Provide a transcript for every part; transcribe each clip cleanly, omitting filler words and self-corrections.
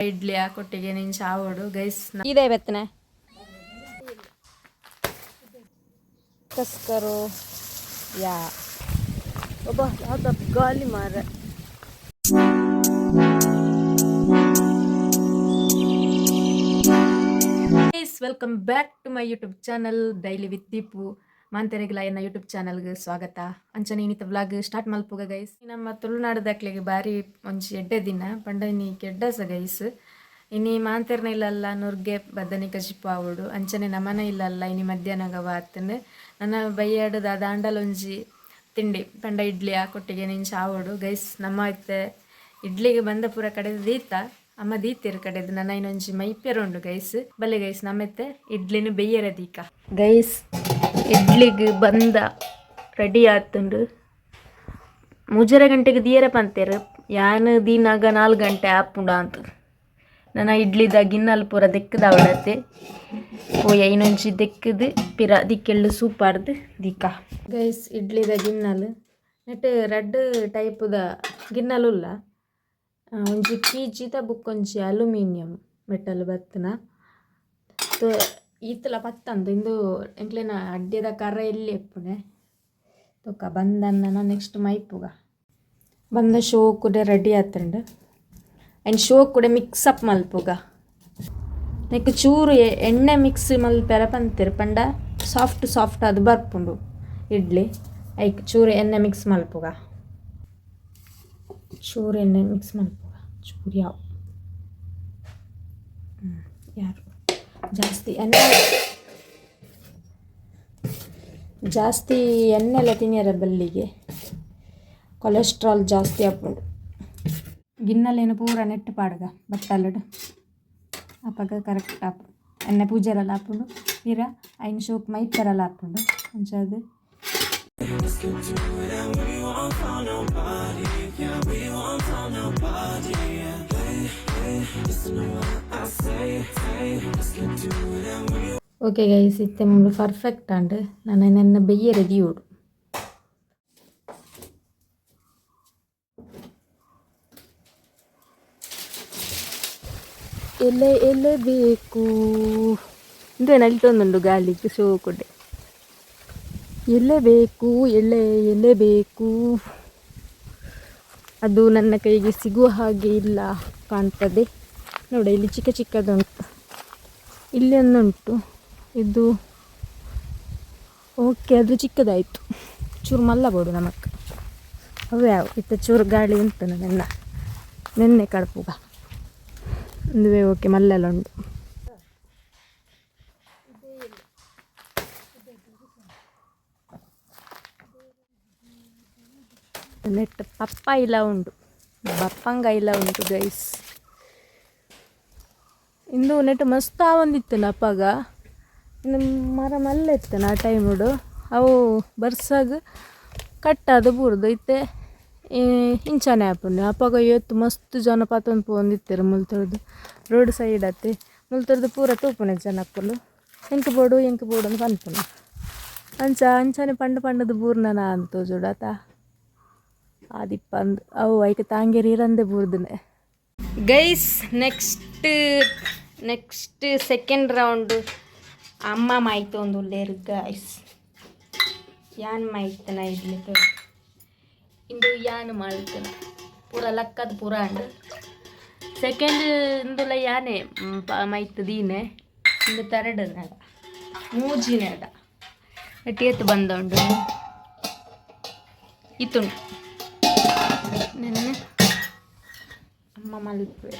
ಇಡ್ಲಿ ಕೊಟ್ಟಿಗೆ ನೀನು ಚಾವಡು ಗೈಸ್ ಇದೆ ಬೆತ್ತನೆ ಕಸ್ಕರು ಯಾ ಒಬ್ಬ ಯಾವ್ದ ಗಾಲಿ ಮಾರ welcome back to my YouTube channel daily with Deepu ಮಾಂತೆರೆಗಿಲ ಎನ್ನ ಯೂಟ್ಯೂಬ್ ಚಾನಲ್ಗೆ ಸ್ವಾಗತ ಅಂಚನೆ ಇನ್ನಿತ ವ್ಲಾಗ್ ಸ್ಟಾರ್ಟ್ ಮಲ್ಪುಗ ಗೈಸ್ ನಮ್ಮ ತುಳುನಾಡು ದಾಖಲೆಗೆ ಬಾರಿ ಒಂಚಿ ಎಡ್ಡೆ ದಿನ ಪಂಡ ನೀ ಕೆಡ್ಡಸ ಗೈಸ್ ಇನಿ ಮಾಂತೆರ್ನ ಇಲ್ಲಲ್ಲ ನುರ್ಗೆ ಬದ್ದನಿ ಕಜಿಪ್ಪು ಆವಡು ಅಂಚನೆ ನಮನ ಇಲ್ಲಲ್ಲ ಇನಿ ಮಧ್ಯಾಹ್ನಗ ಬಾತಂದು ನನ್ನ ಬೈಯಾಡು ದಾಂಡಲೊಂಜಿ ತಿಂಡಿ ಪಂಡ ಇಡ್ಲಿ ಕೊಟ್ಟಿಗೆ ನಿಂಚ ಆವಡು ಗೈಸ್ ನಮ್ಮ ಇತ್ತೆ ಇಡ್ಲಿಗೆ ಬಂದ ಪೂರ ಕಡೆ ದೀತ ಅಮ್ಮ ದೀತಿರ ಕಡೆದು ನನ್ನ ಇನ್ನೊಂಜಿ ಮೈಪೆರುಂಡು ಗೈಸ್ ಬಲ್ಲೆ ಗೈಸ್ ನಮ್ಮತ್ತೆ ಇಡ್ಲಿನ ಬೆಯ್ಯರ ದೀಕ ಗೈಸ್ ಇಡ್ಲಿಗೆ ಬಂದ ರೆಡಿ ಆತುಂಡು ಮುಜರ ಗಂಟೆಗೆ ದಿಯರ ಪಂತೇರು ಯಾನು ದೀನಾಗ 4 ಗಂಟೆ ಆಪುಂಡ ಅಂತ ನನ್ನ ಇಡ್ಲಿದ ಗಿನ್ನಲ್ ಪೂರ ದೆಕ್ಕದ ಅವಡತ್ತೆ ಪೋಯ ಇನ್ನೊಂಜಿ ದೆಕ್ಕದು ಪಿರ ದಿಕ್ಕೆಳ್ಳು ಸೂಪಾರ್ದು ದೀಕ ಗೈಸ್ ಇಡ್ಲಿದ ಗಿನ್ನಲ್ ನೆಟ್ ರೆಡ್ ಟೈಪ್ದ ಗಿನ್ನಲುಲ್ಲ ಒಂಜಿ ಪೀಜಿದ ಬುಕ್ಕೊಂಜಿ ಅಲ್ಯೂಮಿನಿಯಂ ಮೆಟಲ್ ಬತ್ತನ ಈತಲ ಪತ್ತಂದು ಇಂದು ಎಂಕ್ಲೆನ ಅಡ್ಡೆದ ಕರ ಎಲ್ಲಿ ಎಪ್ಪುನೆ ತೊಕ್ಕ ಬಂದನ್ನ ನೆಕ್ಸ್ಟ್ ಮೈಪುಗ ಬಂದ ಶೋ ಕೂಡ ರೆಡಿ ಆತಂಡು ಆ್ಯಂಡ್ ಶೋ ಕೂಡ ಮಿಕ್ಸಪ್ ಮಲ್ಪುಗ ನೆಕ್ ಚೂರು ಎಣ್ಣೆ ಮಿಕ್ಸ್ ಮಲ್ಪೆರ ಪಂತಿರು ಪಂಡ ಸಾಫ್ಟ್ ಅದು ಬರ್ಪುಂಡು ಇಡ್ಲಿ ಐಕ್ ಚೂರು ಎಣ್ಣೆ ಮಿಕ್ಸ್ ಮಲ್ಪುಗ ಚೂರು ಎಣ್ಣೆ ಮಿಕ್ಸ್ ಮಲ್ಪುಗ ಚೂರು ಯಾರು ಜಾಸ್ತಿ ಎಣ್ಣೆಲ್ಲ ತಿನ್ನಿಯರ ಬಲ್ಲಿಗೆ ಕೊಲೆಸ್ಟ್ರಾಲ್ ಜಾಸ್ತಿ ಆಪುಂಡು ಗಿನ್ನಲೇನು ಪೂರ ನೆಟ್ಟು ಪಾಡ್ಗ ಬಟ್ಟಲಡು ಅಪ್ಪಗ ಕರೆಕ್ಟ್ ಆಪು ಎಣ್ಣೆ ಪೂಜೆರೆಲ್ಲ ಆಪುಂಡು ಇರ ಐನು ಶೋಕ್ ಮೈತರೆಲ್ಲ ಆಪುಂಡು ಅಂಚದು ಓಕೆ ಗೈಸ್ ಇತ್ತೆ ಮುಂದೆ ಪರ್ಫೆಕ್ಟ್ ಅಂಡ್ ನಾನು ನನ್ನ ಬೆಯ್ಯ ರೆಡಿ ಓಡು ಎಲೆ ಬೇಕು ಇಂದೇ ನಲ್ತೊಂದುಂಡು ಗಾಳಿಗೆ ಶೋ ಕೊಡೆ ಎಲೆ ಬೇಕು ಅದು ನನ್ನ ಕೈಗೆ ಸಿಗುವ ಹಾಗೆ ಇಲ್ಲ ಕಾಣ್ತದೆ ನೋಡಿ ಇಲ್ಲಿ ಚಿಕ್ಕದುಂಟು ಇಲ್ಲಿ ಒಂದುಂಟು ಇದು ಓಕೆ ಅದು ಚಿಕ್ಕದಾಯಿತು ಚೂರು ಮಲ್ಲಬೋಡು ನಮಕ್ಕೆ ಅವು ಯಾವ ಇತ್ತ ಚೂರು ಗಾಳಿ ಉಂಟು ನನ್ನ ನೆನ್ನೆ ಕಡಪುಗ ಒಂದುವೇ ಓಕೆ ಮಲ್ಲೆಲ್ಲ ಉಂಟು ನೆಟ್ ಪಪ್ಪ ಇಲ್ಲ ಉಂಟು ಬಪ್ಪಂಗ ಇಲ್ಲ ಉಂಟು ಗೈಸ್ ಇಂದು ನೆಟ್ ಮಸ್ತ್ ಒಂದಿತ್ತು ಅಪ್ಪಗ ಇನ್ನು ಮರ ಮಲ್ಲ ಇತ್ತನ ಆ ಟೈಮುಡು ಅವು ಬರ್ಸಾಗ ಕಟ್ಟಾದ ಬೂರ್ದು ಐತೆ ಇಂಚಾನೆ ಆಪುಂಡು ಅಪ್ಪಗ ಇವತ್ತು ಮಸ್ತ್ ಜನಪಾತ ಒಂದು ಪೋಂದಿತ್ತೇರು ಮುಲ್ತೊಡ್ದು ರೋಡ್ ಸೈಡ್ ಅತ್ತೆ ಮುಲ್ತೊಡ್ದು ಪೂರ ತೂಪುನೆ ಜನಕ್ಕಲು ಎಂಕ ಬೋಡು ಅಂತ ಪನ್ಪುನ ಅಂಚಾನೆ ಪಂಡದು ಬೂರ್ನನ ಅಂತ ಜೋಡಾತ ಆದಿಪ್ಪಂದು ಅವು ಐಕೆ ತಾಂಗೇರಿ ಇರಂದೆ ಬೂರ್ದನೆ ಗೈಸ್ ನೆಕ್ಸ್ಟ್ ಸೆಕೆಂಡ್ ರೌಂಡ್ ಅಮ್ಮ ಮಾಯ್ತು ಒಂದು ಲೇರು ಗೈಸ್ ಯಾನ್ ಮಾಯ್ತನ ಇಡ್ಲಿ ಇಂದು ಯಾನ್ ಮಾಡ್ತನ ಪೂರ ಲಕ್ಕದ ಪೂರ ಅಂಡ್ ಸೆಕೆಂಡ್ ಇಂದುಲ ಯಾನೇ ಮಾಯ್ತು ದೀನೆ ಇಂದು ತರಡನಾಗ ಮೂಜಿನಾಗ ಎಟ್ಟು ಬಂದೊಂಡು ಇತ್ತುಂಡು ನೆನ್ನೆ ಅಮ್ಮ ಮಲ್ಪೆ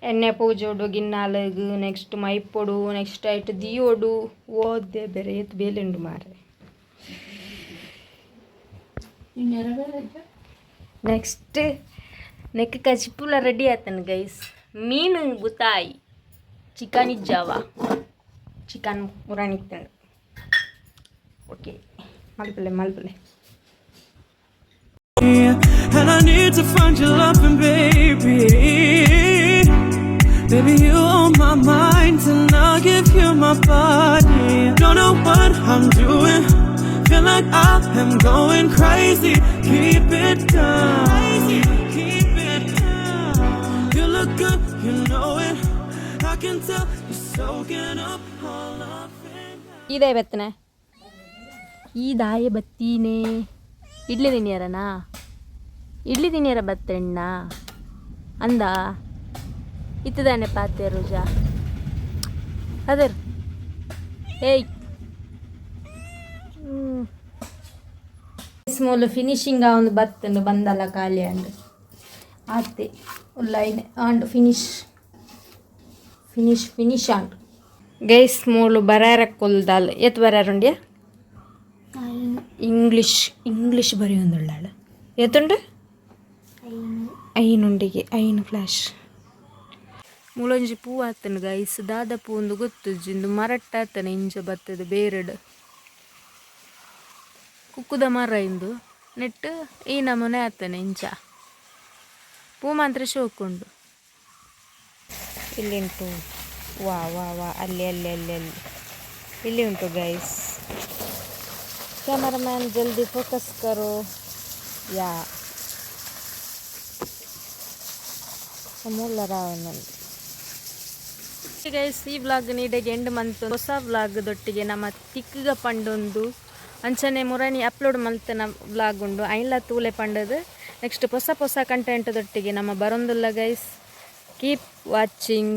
ಎಣ್ಣೆ ಪೂಜೋಡು ಗಿನ್ನಾಲಗು ನೆಕ್ಸ್ಟ್ ಮೈಪೊಡು ನೆಕ್ಸ್ಟ್ ಐಟ್ ದಿಯೋಡು ಓದೆ ಬೇರೆ ಎತ್ತು ಬೇಲೆಂಡು ಮಾರೆ ನೆಕ್ಸ್ಟ್ ನೆಕ್ ಕಚಿಪುಲ ರೆಡಿ ಆತನ ಗೈಸ್ ಮೀನು ಬುತಾಯಿ ಚಿಕನ್ ಇಜ್ಜಾವ ಚಿಕನ್ ಮುರಾಣಿತ್ತಂಡು ಓಕೆ ಮಲ್ಪಲೆ And I need to find your loving, baby. Baby, you on my mind, and I'll give you my body. Don't know what I'm doing, feel like I am going crazy. keep it down. Keep it down. You look good, you know it. I can tell you're soaking up all of it. ಇದೇ ಬೆತ್ತನೆ ಈ ದಾಯ ಬತ್ತೀನೆ ಇಡ್ಲಿ ತಿನ್ನಿಯರನಾ ಇಡ್ಲಿ ತಿನ್ನಿಯರ ಬತ್ತಣ್ಣ ಅಂದ ಇತ್ತದಾನೆ ಪಾತೆ ರೋಜಾ other ಏಯ್ small finishing ಒಂದು ಬತ್ತಂಡು ಬಂದಲ್ಲ ಖಾಲಿ ಅಂಡು ಆತೆ line and finish and guys ಮೂಲು ಬರಾರ ಕೊಲ್ದಾಲ್ ಎತ್ ಬರಾರುಂಡ್ಯ ಇಂಗ್ಲಿಷ್ ಬರೆಯೊಂದುಳ್ಳಾಳು ಎತ್ತುಂಡು ಐನುಂಡಿಗೆ ಐನು ಫ್ಲಾಶ್ ಮುಳೊಂಜಿ ಪೂ ಆತನು ಗೈಸ್ ದಾದ ಪೂ ಒಂದು ಗೊತ್ತುಜಿಂದು ಮರಟ್ಟ ಆತನ ಇಂಚ ಬತ್ತದ ಬೇರೆಡು ಕುಕ್ಕುದ ಮರ ಇಂದು ನೆಟ್ಟು ಈ ನಮೂನೆ ಆತನೆ ಇಂಚ ಪೂ ಮಾತ್ರ ಶೋಕುಂಡು ಇಲ್ಲಿ ಉಂಟು ವಾ ವಾ ವಾ ಅಲ್ಲಿ ಅಲ್ಲಿ ಅಲ್ಲಿ ಅಲ್ಲಿ ಇಲ್ಲಿ ಉಂಟು ಗೈಸ್ ಕ್ಯಾಮರಾಮ್ಯಾನ್ ಜಲ್ದಿ ಫೋಕಸ್ ಕರೋ ಯಾ ಸಮೂಲ ರಾವಣನ್ ಗೈಸ್ ಈ ವ್ಲಾಗ್ ನೀಡೆಗೆ ಎಂಡ್ ಮಂತ್ ಹೊಸ ವ್ಲಾಗ್ದೊಟ್ಟಿಗೆ ನಮ್ಮ ತಿಕ್ಕಗ ಪಂಡೊಂದು ಅಂಚನೆ ಮುರಾಣಿ ಅಪ್ಲೋಡ್ ಮಲ್ತನ ವ್ಲಾಗ್ ಉಂಡು ಐನ್ಲ ತೂಲೆ ಪಂಡದು ನೆಕ್ಸ್ಟ್ ಹೊಸ ಕಂಟೆಂಟ್ದೊಟ್ಟಿಗೆ ನಮ್ಮ ಬರೊಂದುಲ್ಲ ಗೈಸ್ ಕೀಪ್ ವಾಚಿಂಗ್.